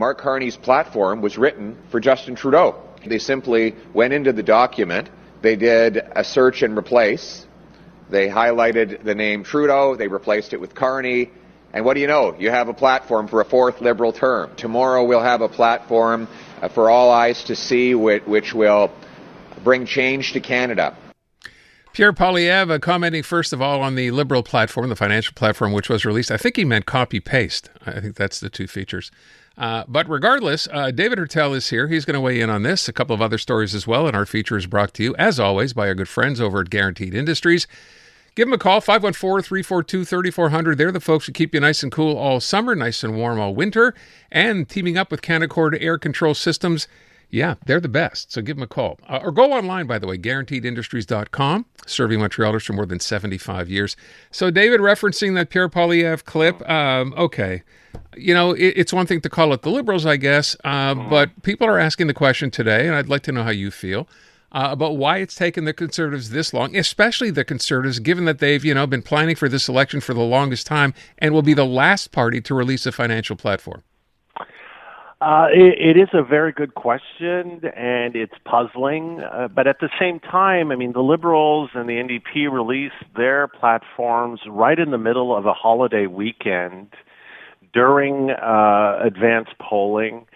Mark Carney's platform was written for Justin Trudeau. They simply went into the document, they did a search and replace, they highlighted the name Trudeau, they replaced it with Carney, and what do you know? You have a platform for a fourth Liberal term. Tomorrow we'll have a platform for all eyes to see, which will bring change to Canada. Pierre Poilievre commenting first of all on the Liberal platform, the financial platform, which was released. I think he meant copy-paste. I think that's the two features. But regardless, David Heurtel is here. He's going to weigh in on this, a couple of other stories as well. And our feature is brought to you, as always, by our good friends over at Guaranteed Industries. Give them a call, 514-342-3400. They're the folks who keep you nice and cool all summer, nice and warm all winter. And teaming up with Canaccord Air Control Systems, yeah, they're the best. So give them a call. Or go online, by the way, guaranteedindustries.com, serving Montrealers for more than 75 years. So, David, referencing that Pierre Poilievre clip, okay. You know, it's one thing to call it the Liberals, I guess, but people are asking the question today, and I'd like to know how you feel, about why it's taken the Conservatives this long, especially the Conservatives, given that they've, been planning for this election for the longest time and will be the last party to release a financial platform. It is a very good question, and it's puzzling. But at the same time, the Liberals and the NDP released their platforms right in the middle of a holiday weekend during advanced polling.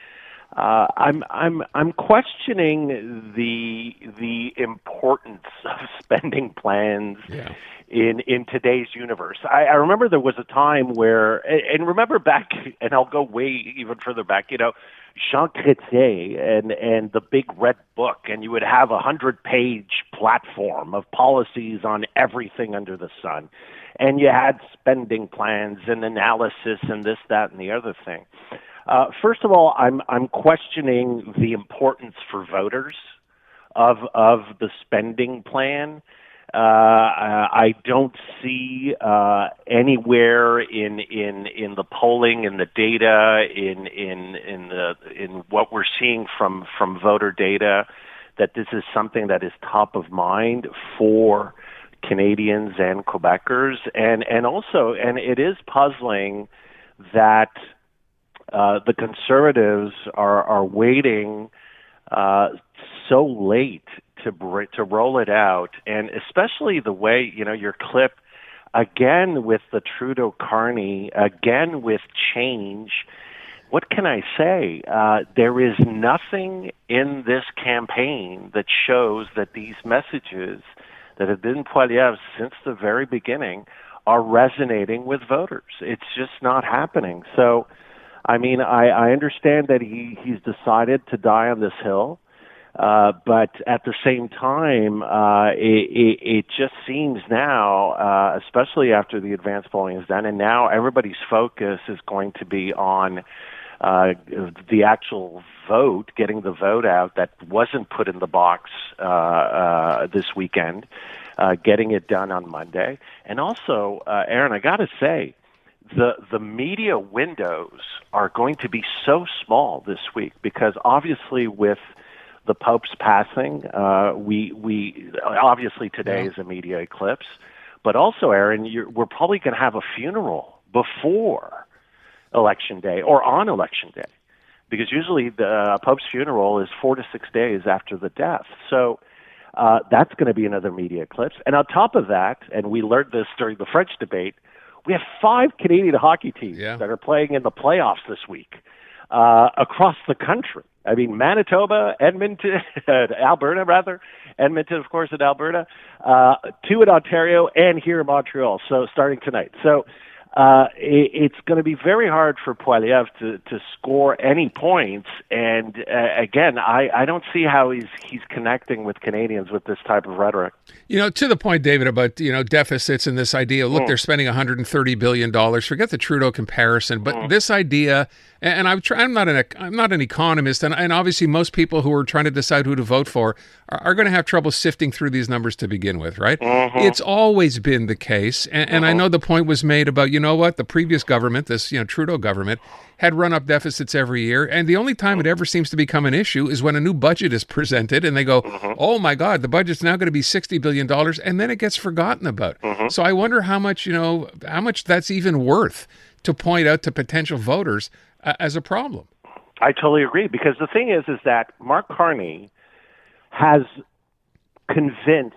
I'm questioning the importance of spending plans. Yeah. In today's universe. I remember there was a time where, and remember back, and I'll go way even further back, Jean Chrétien and the big red book, and you would have 100-page platform of policies on everything under the sun. And you had spending plans and analysis and this, that, and the other thing. First of all, I'm questioning the importance for voters of the spending plan. I don't see anywhere in the polling, in the data, in what we're seeing from voter data, that this is something that is top of mind for Canadians and Quebecers, and also it is puzzling that the Conservatives are waiting so late to roll it out, and especially the way, your clip, again with the Trudeau-Carney, again with change. What can I say? There is nothing in this campaign that shows that these messages that have been Poilievre since the very beginning are resonating with voters. It's just not happening. So, I understand that he's decided to die on this hill. But at the same time, it just seems now, especially after the advanced polling is done, and now everybody's focus is going to be on the actual vote, getting the vote out that wasn't put in the box this weekend, getting it done on Monday. And also, Aaron, I got to say, the media windows are going to be so small this week because obviously with the Pope's passing, we obviously today is a media eclipse, but also, Aaron, we're probably going to have a funeral before Election Day or on Election Day, because usually the Pope's funeral is 4 to 6 days after the death. So that's going to be another media eclipse. And on top of that, and we learned this during the French debate, we have 5 Canadian hockey teams that are playing in the playoffs this week across the country. Manitoba, Edmonton, Alberta, Edmonton, of course, in Alberta, 2 in Ontario, and here in Montreal, so starting tonight. So it's going to be very hard for Poilievre to score any points. And again, I don't see how he's connecting with Canadians with this type of rhetoric. To the point, David, about deficits and this idea. Look, they're spending $130 billion. Forget the Trudeau comparison, but this idea. And I'm not an economist, and obviously most people who are trying to decide who to vote for are going to have trouble sifting through these numbers to begin with, right? It's always been the case, and I know the point was made about, the previous government, this Trudeau government, had run up deficits every year, and the only time it ever seems to become an issue is when a new budget is presented, and they go, oh my God, the budget's now going to be $60 billion, and then it gets forgotten about. So I wonder how much that's even worth to point out to potential voters as a problem. I totally agree, because the thing is that Mark Carney has convinced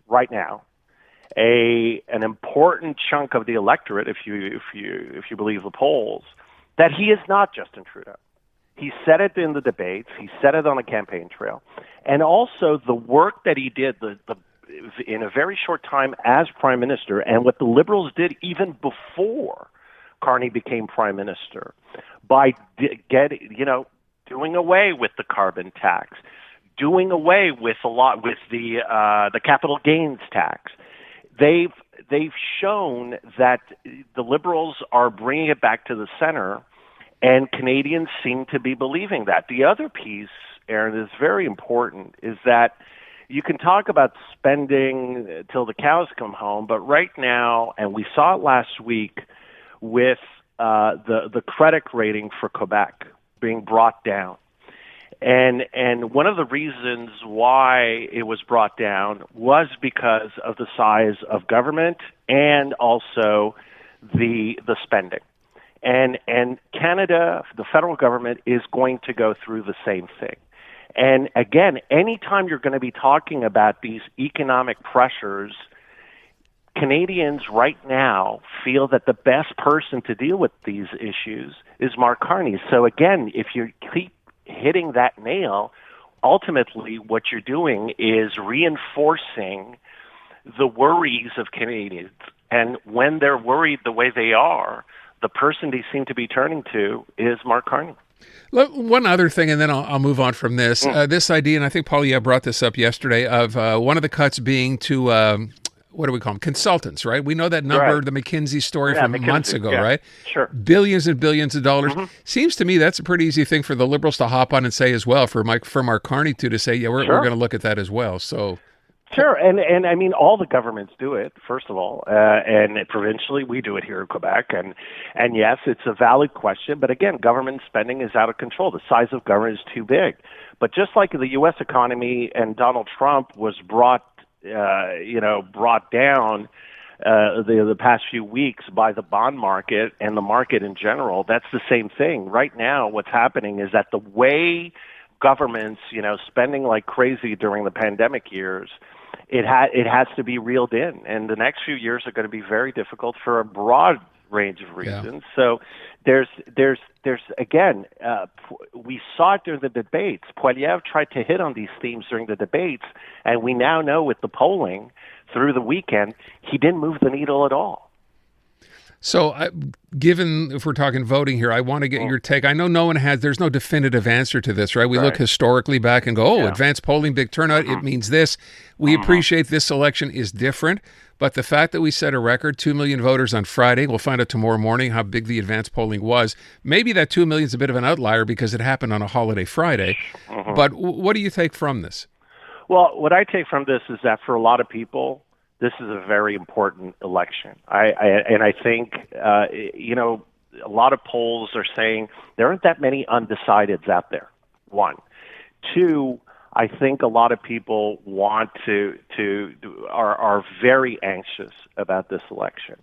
right now an important chunk of the electorate, if you believe the polls, that he is not Justin Trudeau. He said it in the debates. He said it on the campaign trail, and also the work that he did in a very short time as prime minister, and what the Liberals did even before Carney became prime minister, by doing away with the carbon tax, doing away with the capital gains tax. They've shown that the Liberals are bringing it back to the center, and Canadians seem to be believing that. The other piece, Aaron, is very important, is that you can talk about spending till the cows come home, but right now, and we saw it last week with the credit rating for Quebec being brought down. And one of the reasons why it was brought down was because of the size of government and also the spending. And Canada, the federal government, is going to go through the same thing. And again, anytime you're going to be talking about these economic pressures, Canadians right now feel that the best person to deal with these issues is Mark Carney. So again, if you keep hitting that nail, ultimately what you're doing is reinforcing the worries of Canadians. And when they're worried the way they are, the person they seem to be turning to is Mark Carney. One other thing, and then I'll move on from this. This idea, and I think Poilievre brought this up yesterday, of one of the cuts being to, what do we call them? Consultants, right? We know that number, right. The McKinsey story from months ago, right? Sure. Billions and billions of dollars. Seems to me that's a pretty easy thing for the Liberals to hop on and say as well, for Mark Carney to say, yeah, we're going to look at that as well. So. Sure, and I mean, all the governments do it, first of all, and provincially we do it here in Quebec, and yes, it's a valid question, but again, government spending is out of control. The size of government is too big. But just like the U.S. economy and Donald Trump was brought down the past few weeks by the bond market and the market in general, that's the same thing. Right now, what's happening is that the way governments, spending like crazy during the pandemic years, it has to be reeled in, and the next few years are going to be very difficult for a broad range of reasons. Yeah. So there's again, we saw it during the debates. Poilievre tried to hit on these themes during the debates, and we now know with the polling through the weekend, he didn't move the needle at all. So, given if we're talking voting here, I want to get your take. I know there's no definitive answer to this, right? We look historically back and go, advanced polling, big turnout, it means this. We appreciate this election is different, but the fact that we set a record, 2 million voters on Friday, we'll find out tomorrow morning how big the advanced polling was. Maybe that 2 million is a bit of an outlier because it happened on a holiday Friday, but what do you take from this? Well, what I take from this is that for a lot of people, this is a very important election. I think, a lot of polls are saying there aren't that many undecideds out there, one. Two, I think a lot of people are very anxious about this election.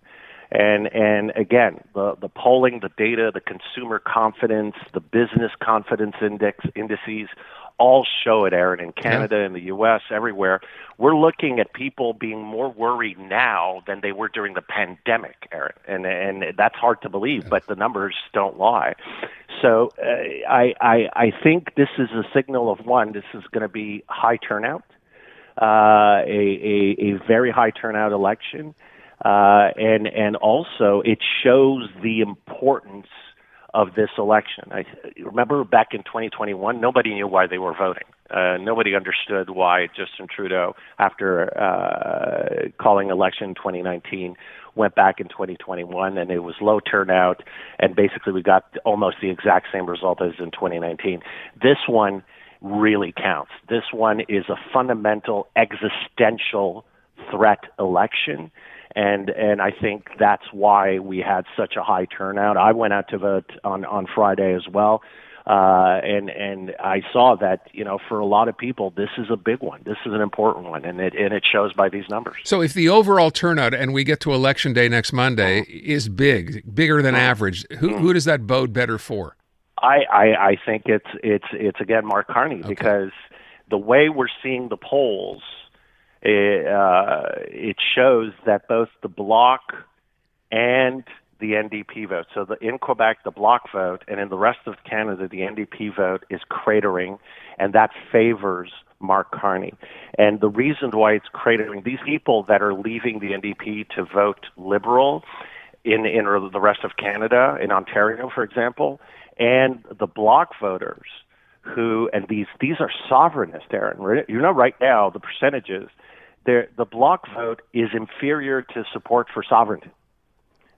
And again, the polling, the data, the consumer confidence, the business confidence indices, all show it, Aaron, in Canada, in the U.S., everywhere. We're looking at people being more worried now than they were during the pandemic, Aaron. And that's hard to believe, but the numbers don't lie. So I think this is a signal of one, this is going to be high turnout, a very high turnout election. And also it shows the importance of this election. I remember back in 2021, nobody knew why they were voting. Nobody understood why Justin Trudeau, after calling election in 2019, went back in 2021, and it was low turnout, and basically we got almost the exact same result as in 2019. This one really counts. This one is a fundamental existential threat election. And I think that's why we had such a high turnout. I went out to vote on Friday as well, and I saw that for a lot of people this is a big one. This is an important one, and it shows by these numbers. So if the overall turnout, and we get to Election Day next Monday, is bigger than average, who does that bode better for? I think it's again Mark Carney, because the way we're seeing the polls, it shows that both the Bloc and the NDP vote. So in Quebec, the Bloc vote, and in the rest of Canada, the NDP vote is cratering, and that favors Mark Carney. And the reason why it's cratering, these people that are leaving the NDP to vote Liberal in the rest of Canada, in Ontario, for example, and the Bloc voters who, and these are sovereignists, Aaron. You know, right now, the percentages, the Bloc vote is inferior to support for sovereignty.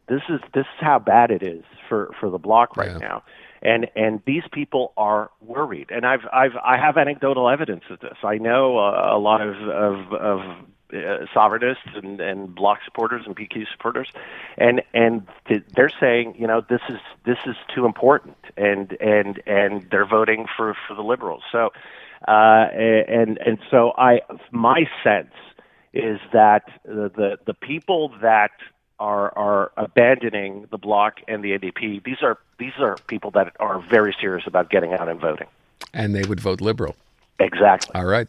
This is how bad it is for the Bloc right now, and these people are worried. And I have anecdotal evidence of this. I know a lot of sovereignists and Bloc supporters and PQ supporters, and they're saying, you know, this is too important, and they're voting for the Liberals. So so my sense is that the people that are abandoning the Bloc and the NDP, these are people that are very serious about getting out and voting. And they would vote Liberal. Exactly. All right.